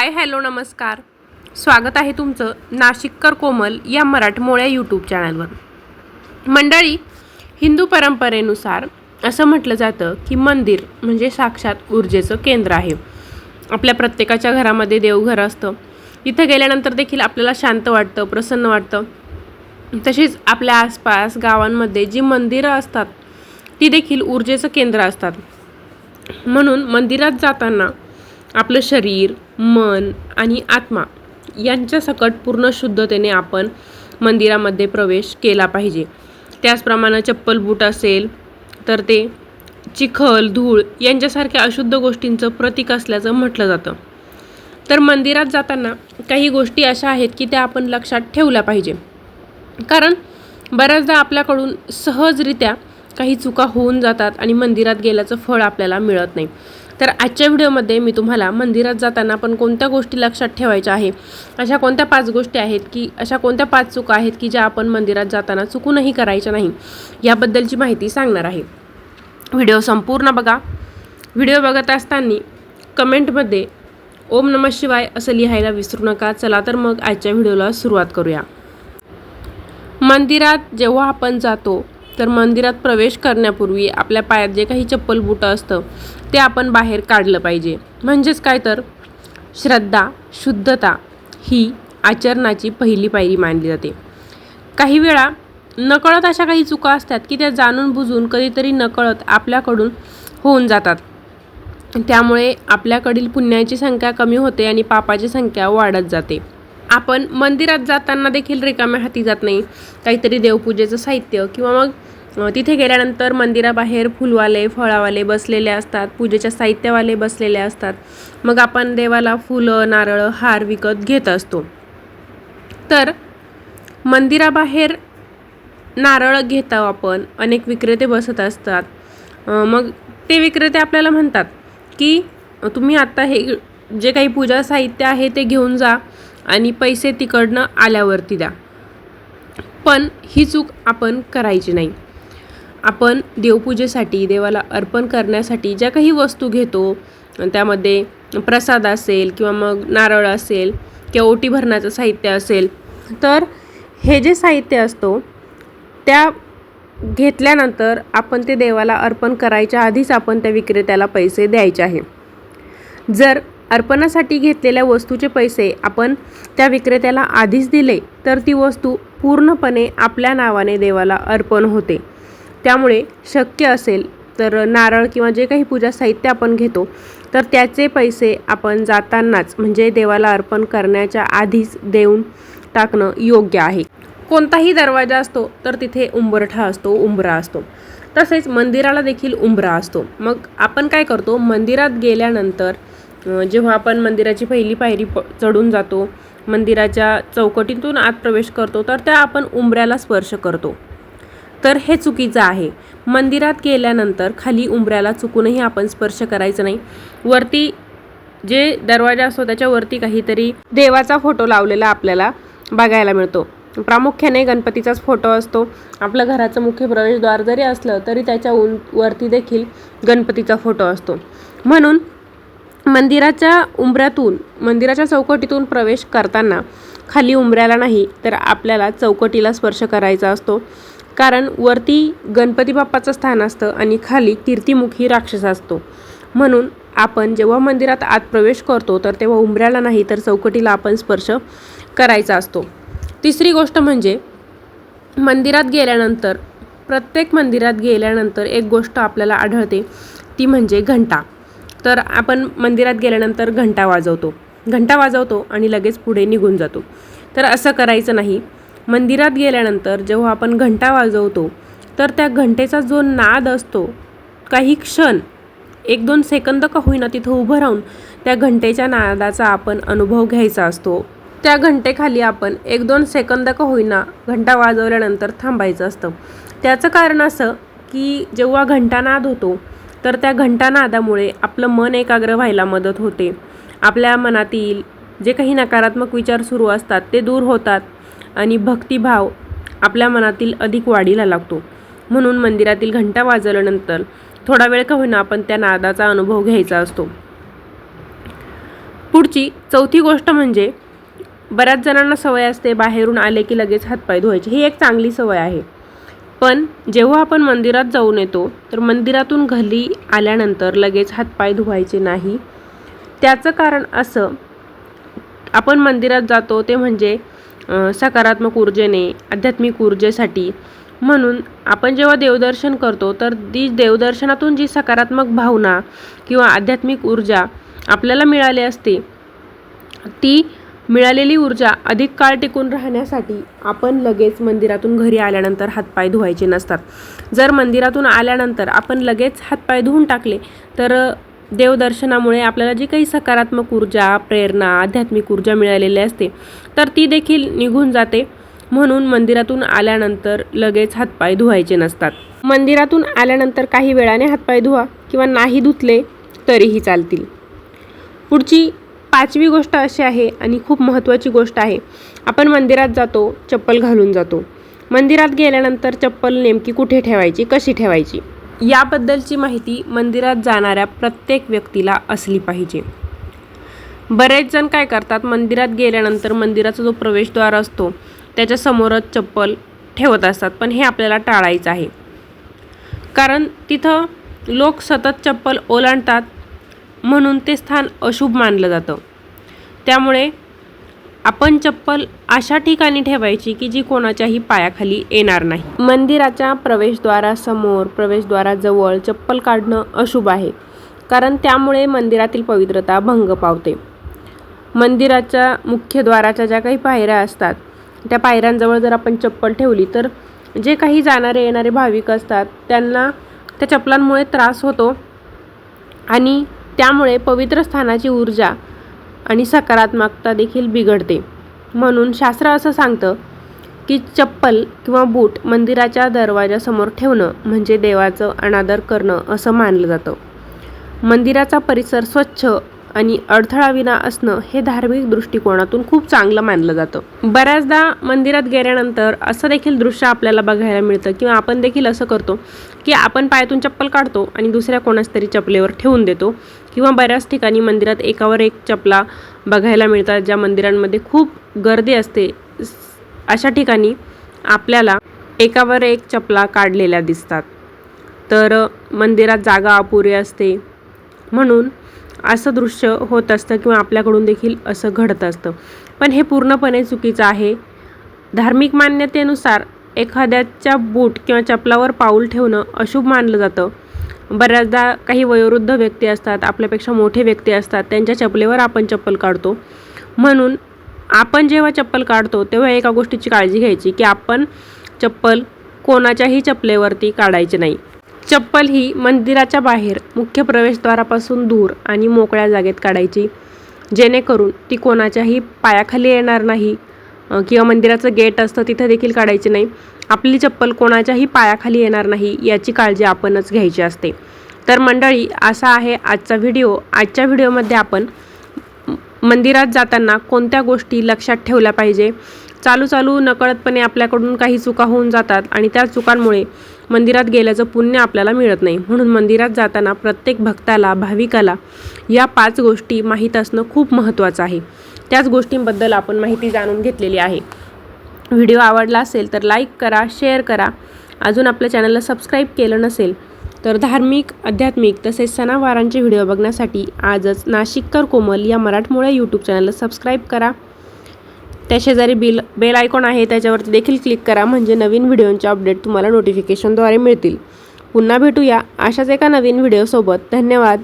Hi hello नमस्कार. स्वागत आहे तुमचं नाशिककर कोमल या मराठमोळ्या यूट्यूब चॅनलवर. मंडळी, हिंदू परंपरेनुसार असं म्हटलं जातं की मंदिर म्हणजे साक्षात ऊर्जेचं केंद्र आहे. आपल्या प्रत्येकाच्या घरामध्ये देवघर असतं. तिथं गेल्यानंतर देखील आपल्याला शांत वाटतं, प्रसन्न वाटतं. तसेच आपल्या आसपास गावांमध्ये जी मंदिरं असतात ती देखील ऊर्जेचं केंद्र असतात. म्हणून मंदिरात जाताना आपलं शरीर, मन आणि आत्मा यांच्या सकट पूर्ण शुद्धतेने आपण मंदिरामध्ये प्रवेश केला पाहिजे. त्याचप्रमाणे चप्पल बूट असेल तर ते चिखल, धूळ यांच्यासारख्या अशुद्ध गोष्टींचं प्रतीक असल्याचं म्हटलं जातं. तर मंदिरात जाताना काही गोष्टी अशा आहेत की त्या आपण लक्षात ठेवल्या पाहिजे. कारण बऱ्याचदा आपल्याकडून सहजरित्या काही चुका होऊन जातात आणि मंदिरात गेल्याचं फळ आपल्याला मिळत नाही. तर आजच्या व्हिडिओमध्ये मी तुम्हाला मंदिरात जाताना आपण कोणत्या गोष्टी लक्षात ठेवायच्या आहे, अशा कोणत्या 5 गोष्टी आहेत की अशा कोणत्या 5 चुका आहेत की ज्या आपण मंदिरात जाताना चुकूनही करायच्या नाही, याबद्दलची माहिती सांगणार आहे. व्हिडिओ संपूर्ण बघा. व्हिडिओ बघत असताना कमेंटमध्ये ओम नमः शिवाय असं लिहायला विसरू नका. चला तर मग आजच्या व्हिडिओला सुरुवात करूया. मंदिरात जेव्हा आपण जातो तर मंदिरात प्रवेश करण्यापूर्वी आपल्या पायात जे काही चप्पल बुटं असतं ते आपण बाहेर काढलं पाहिजे. म्हणजेच काय तर श्रद्धा, शुद्धता ही आचरणाची पहिली पायरी मानली जाते. काही वेळा नकळत अशा काही चुका असतात की त्या जाणून बुजून कधीतरी नकळत आपल्याकडून होऊन जातात. त्यामुळे आपल्याकडील पुण्याची संख्या कमी होते आणि पापाची संख्या वाढत जाते. आपण मंदिरात जाताना देखील रिकाम्या हाती जात नाही. काहीतरी देवपूजेचं साहित्य किंवा मग तिथे गेल्यानंतर मंदिराबाहेर फुलवाले, फळावाले बसलेले असतात, पूजेच्या साहित्यावाले बसलेले असतात. मग आपण देवाला फुलं, नारळ, हार विकत घेत असतो. तर मंदिराबाहेर नारळ घेतो आपण, अनेक विक्रेते बसत असतात. मग ते विक्रेते आपल्याला म्हणतात की तुम्ही आत्ता हे जे काही पूजा साहित्य आहे ते घेऊन जा आणि पैसे तिकडनं आल्यावरती द्या. पण ही चूक आपण करायची नाही. आपण देवपूजेसाठी, देवाला अर्पण करण्यासाठी ज्या काही वस्तू घेतो त्यामध्ये प्रसाद असेल किंवा मग नारळ असेल किंवा ओटी भरण्याचं साहित्य असेल, तर हे जे साहित्य असतो त्या घेतल्यानंतर आपण ते देवाला अर्पण करायच्या आधीच आपण त्या विक्रेत्याला पैसे द्यायचे आहे. जर अर्पणासाठी घेतलेल्या वस्तूचे पैसे आपण त्या विक्रेत्याला आधीच दिले तर ती वस्तू पूर्णपणे आपल्या नावाने देवाला अर्पण होते. त्यामुळे शक्य असेल तर नारळ किंवा जे काही पूजा साहित्य आपण घेतो तर त्याचे पैसे आपण जातानाच म्हणजे देवाला अर्पण करण्याच्या आधीच देऊन टाकणं योग्य आहे. कोणताही दरवाजा असतो तर तिथे उंबरठा असतो, उंबरा असतो. तसेच मंदिराला देखील उंबरा असतो. मग आपण काय करतो, मंदिरात गेल्यानंतर जेव्हा आपण मंदिराची पहिली पायरी चढून जातो, मंदिराच्या चौकटीतून आत प्रवेश करतो, तर त्या आपण उंबऱ्याला स्पर्श करतो. तर हे चुकीचं आहे. मंदिरात गेल्यानंतर खाली उंबऱ्याला चुकूनही आपण स्पर्श करायचं नाही. वरती जे दरवाजा असतो त्याच्यावरती काहीतरी देवाचा फोटो लावलेला आपल्याला बघायला मिळतो. प्रामुख्याने गणपतीचाच फोटो असतो. आपलं घराचं मुख्य प्रवेशद्वार जरी असलं तरी त्याच्या वरती देखील गणपतीचा फोटो असतो. म्हणून मंदिराच्या उंबऱ्यातून, मंदिराच्या चौकटीतून प्रवेश करताना खाली उंबऱ्याला नाही तर आपल्याला चौकटीला स्पर्श करायचा असतो. कारण वरती गणपती बाप्पाचं स्थान असतं आणि खाली कीर्तिमुखी राक्षस असतो. म्हणून आपण जेव्हा मंदिरात आत प्रवेश करतो तर तेव्हा उंबऱ्याला नाही तर चौकटीला आपण स्पर्श करायचा असतो. तिसरी गोष्ट म्हणजे मंदिरात गेल्यानंतर, प्रत्येक मंदिरात गेल्यानंतर एक गोष्ट आपल्याला आढळते ती म्हणजे घंटा. तर आपण मंदिरात गेल्यानंतर घंटा वाजवतो आणि लगेच पुढे निघून जातो. तर असं करायचं नाही. मंदिरात गेल्यानंतर जेव्हा आपण घंटा वाजवतो तर त्या घंटेचा जो नाद असतो, काही क्षण 1-2 सेकंद का होईना तिथं उभं राहून त्या घंटेच्या नादाचा आपण अनुभव घ्यायचा असतो. त्या घंटेखाली आपण 1-2 सेकंद का होईना घंटा वाजवल्यानंतर थांबायचं असतं. त्याचं कारण असं की जेव्हा घंटानाद होतो तर त्या घंटानादामुळे आपलं मन एकाग्र व्हायला मदत होते. आपल्या मनातील जे काही नकारात्मक विचार सुरू असतात ते दूर होतात आणि भक्तिभाव आपल्या मनातील अधिक वाढीला लागतो. म्हणून मंदिरातील घंटा वाजवल्यानंतर थोडा वेळ का होईना आपण त्या नादाचा अनुभव घ्यायचा असतो. पुढची चौथी गोष्ट म्हणजे बऱ्याच जणांना सवय असते बाहेरून आले की लगेच हातपाय धुवायचे. ही एक चांगली सवय आहे. पण जेव्हा आपण मंदिरात जाऊन येतो तर मंदिरातून घरी आल्यानंतर लगेच हातपाय धुवायचे नाही. त्याचं कारण असं, आपण मंदिरात जातो ते म्हणजे सकारात्मक ऊर्जेने, आध्यात्मिक ऊर्जेसाठी. म्हणून आपण जेव्हा देवदर्शन करतो तर ती देवदर्शनातून जी सकारात्मक भावना किंवा आध्यात्मिक ऊर्जा आपल्याला मिळाली असते, ती मिळालेली ऊर्जा अधिक काळ टिकून राहण्यासाठी आपण लगेच मंदिरातून घरी आल्यानंतर हातपाय धुवायचे नसतात. जर मंदिरातून आल्यानंतर आपण लगेच हातपाय धुवून टाकले तर देवदर्शनामुळे आपल्याला जी काही सकारात्मक ऊर्जा, प्रेरणा, आध्यात्मिक ऊर्जा मिळालेली असते तर ती देखील निघून जाते. म्हणून मंदिरातून आल्यानंतर लगेच हातपाय धुवायचे नसतात. मंदिरातून आल्यानंतर काही वेळाने हातपाय धुवा किंवा नाही धुतले तरीही चालतील. पुढची 5वी गोष्ट अशी आहे आणि खूप महत्त्वाची गोष्ट आहे. आपण मंदिरात जातो, चप्पल घालून जातो. मंदिरात गेल्यानंतर चप्पल नेमकी कुठे ठेवायची, कशी ठेवायची याबद्दलची माहिती मंदिरात जाणाऱ्या प्रत्येक व्यक्तीला असली पाहिजे. बरेच जण काय करतात, मंदिरात गेल्यानंतर मंदिराचा जो प्रवेशद्वार असतो त्याच्या समोरच चप्पल ठेवत असतात. पण हे आपल्याला टाळायचं आहे. कारण तिथं लोक सतत चप्पल ओलांडतात म्हणून ते स्थान अशुभ मानलं जातं. त्यामुळे आपण चप्पल अशा ठिकाणी ठेवायची की जी कोणाच्याही पायाखाली येणार नाही. मंदिराच्या प्रवेशद्वारासमोर, प्रवेशद्वाराजवळ चप्पल काढणं अशुभ आहे. कारण त्यामुळे मंदिरातील पवित्रता भंग पावते. मंदिराच्या मुख्य द्वाराच्या ज्या काही पायऱ्या असतात त्या पायऱ्यांजवळ जर आपण चप्पल ठेवली तर जे काही जाणारे येणारे भाविक असतात त्यांना त्या चप्पलांमुळे त्रास होतो आणि त्यामुळे पवित्र स्थानाची ऊर्जा आणि सकारात्मकता देखील बिघडते. म्हणून शास्त्र असं सांगतं की चप्पल किंवा बूट मंदिराच्या दरवाजासमोर ठेवणं म्हणजे देवाचं अनादर करणं असं मानलं जातं. मंदिराचा परिसर स्वच्छ आणि अडथळाविना असणं हे धार्मिक दृष्टिकोनातून खूप चांगलं मानलं जातं. बऱ्याचदा मंदिरात गेल्यानंतर असं देखील दृश्य आपल्याला बघायला मिळतं किंवा आपण देखील असं करतो की आपण पायातून चप्पल काढतो आणि दुसऱ्या कोणाच तरी चपलेवर ठेवून देतो. किंवा बऱ्याच ठिकाणी मंदिरात एकावर एक चपला बघायला मिळतात. ज्या मंदिरांमध्ये खूप गर्दी असते अशा ठिकाणी आपल्याला एकावर एक चपला काढलेल्या दिसतात. तर मंदिरात जागा अपुरी असते म्हणून असं दृश्य होत असतं किंवा आपल्याकडून देखील असं घडत असतं. पण हे पूर्णपणे चुकीचं आहे. धार्मिक मान्यतेनुसार एखाद्याच्या बूट किंवा चपलावर पाऊल ठेवणं अशुभ मानलं जातं. बऱ्याचदा काही वयोवृद्ध व्यक्ती असतात, आपल्यापेक्षा मोठे व्यक्ती असतात, त्यांच्या चपलेवर आपण चप्पल काढतो. म्हणून आपण जेव्हा चप्पल काढतो तेव्हा एका गोष्टीची काळजी घ्यायची की आपण चप्पल कोणाच्याही चपलेवरती काढायची नाही. चप्पल ही मंदिराच्या बाहेर मुख्य प्रवेशद्वारापासून दूर आणि मोकळ्या जागेत काढायची, जेणेकरून ती कोणाच्याही पायाखाली येणार नाही. किंवा मंदिराचं गेट असतं तिथे देखील काढायची नाही. आपली चप्पल कोणाच्याही पायाखाली येणार नाही याची काळजी आपणच घ्यायची असते. तर मंडळी, असा आहे आजचा व्हिडिओ. आजच्या व्हिडिओमध्ये आपण मंदिरात जाताना कोणत्या गोष्टी लक्षात ठेवल्या पाहिजे. चालू नकळतपणे आपल्याकडून काही चुका होऊन जातात आणि त्या चुकांमुळे मंदिरात गेल्याचं पुण्य आपल्याला मिळत नाही. म्हणून मंदिरात जाताना प्रत्येक भक्ताला, भाविकाला या 5 गोष्टी माहीत असणं खूप महत्त्वाचं आहे. त्याच गोष्टींबद्दल आपण माहिती जाणून घेतलेली आहे. व्हिडिओ आवडला असेल तर लाईक करा, शेअर करा. अजून आपल्या चॅनलला सबस्क्राईब केलं नसेल तर धार्मिक, आध्यात्मिक तसेच सणावारांचे व्हिडिओ बघण्यासाठी आजच नाशिककर कोमल या मराठमोळ्या यूट्यूब चॅनलला सबस्क्राईब करा. त्या शेजारी बेल आयकॉन आहे त्याच्यावरती देखील क्लिक करा, म्हणजे नवीन व्हिडिओंचे अपडेट तुम्हाला नोटिफिकेशनद्वारे मिळतील. पुन्हा भेटूया अशाच एका नवीन व्हिडिओसोबत. धन्यवाद.